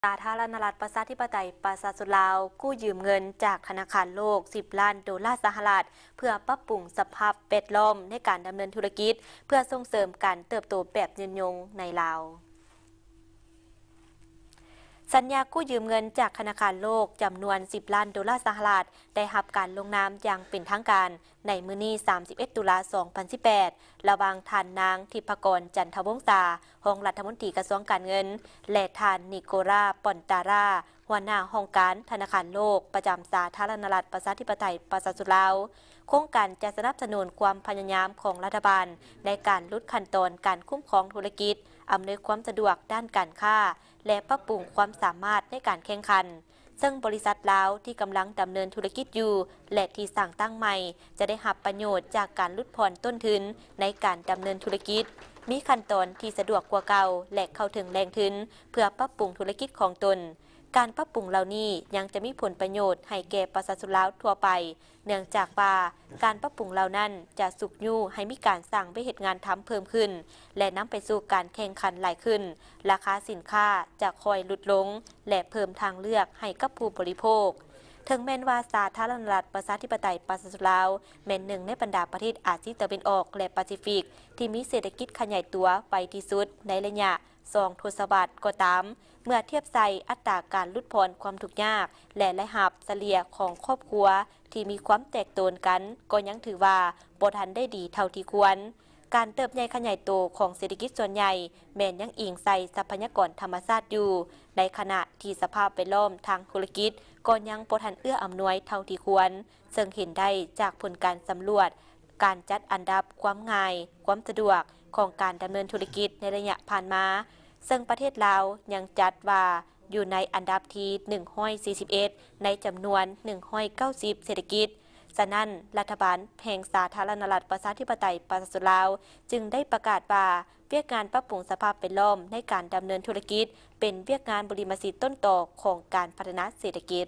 สาธารณรัฐประชาธิปไตยประชาชนลาวกู้ยืมเงินจากธนาคารโลก10 ล้านดอลลาร์สหรัฐเพื่อปรับปรุงสภาพแวดล้อมในการดำเนินธุรกิจเพื่อส่งเสริมการเติบโตแบบยืนยงในลาวสัญญากู้ยืมเงินจากธนาคารโลกจำนวน10 ล้านดอลลาร์สหรัฐได้รับการลงนามอย่างเป็นทางการในมื้อนี้31 ตุลาคม 2018 ระหว่างท่านนางทิพกรจันทวงศ์รองรัฐมนตรีกระทรวงการเงินและท่านนิโคราปอนตาราหัวหน้าห้องการธนาคารโลกประจำสาธารณรัฐประชาธิปไตยประชาชนลาวโครงการจะสนับสนุนความพยายามของรัฐบาลในการลดขั้นตอนการคุ้มครองธุรกิจอำนวยความสะดวกด้านการค้าและปรับปรุงความสามารถในการแข่งขันซึ่งบริษัทลาวที่กำลังดำเนินธุรกิจอยู่และที่สั่งตั้งใหม่จะได้รับประโยชน์จากการลดผ่อนต้นทุนในการดำเนินธุรกิจมีขั้นตอนที่สะดวกกว่าเก่าและเข้าถึงแหล่งทุนเพื่อปรับปรุงธุรกิจของตนการปรับปรุงเหล่านี้ยังจะมีผลประโยชน์ให้แก่ประชาชนลาวทั่วไปเนื่องจากว่าการปรับปรุงเหล่านั้นจะสุกยู่ให้มีการสร้างไปเหตุงานทำเพิ่มขึ้นและนำไปสู่การแข่งขันหลายขึ้นราคาสินค้าจะคอยลดลงและเพิ่มทางเลือกให้กับผู้บริโภคถึงแม้ว่าสาธารณรัฐประชาธิปไตยประชาชนลาวเป็นหนึ่งในบรรดาประเทศอาเซียนตะวันออกและแปซิฟิกที่มีเศรษฐกิจขยายตัวไปที่สุดในระยะ2 ทศวรรษก็ตามเมื่อเทียบใส่อัตราการลดผ่อนความทุกข์ยากและรายรับเฉลี่ยของครอบครัวที่มีความแตกต่างกันก็ยังถือว่าบ่ทันได้ดีเท่าที่ควรการเติบใหญ่ขยายโตของเศรษฐกิจส่วนใหญ่แม้นยังอิงใส่ทรัพยากรธรรมชาติอยู่ในขณะที่สภาพแวดล้อมทางธุรกิจก็ยังบ่ทันเอื้ออำนวยเท่าที่ควรซึ่งเห็นได้จากผลการสำรวจการจัดอันดับความง่ายความสะดวกของการดำเนินธุรกิจในระยะผ่านมาซึ่งประเทศลาวยังจัดว่าอยู่ในอันดับที่141ในจำนวน190เศรษฐกิจฉะนั้นรัฐบาลแห่งสาธารณรัฐประชาธิปไตยประชาชนลาวจึงได้ประกาศว่าเวียกงานปรับปรุงสภาพแวดล้อมในการดำเนินธุรกิจเป็นเวียกงานบริมสิทธิ์ต้นต่อของการพัฒนาเศรษฐกิจ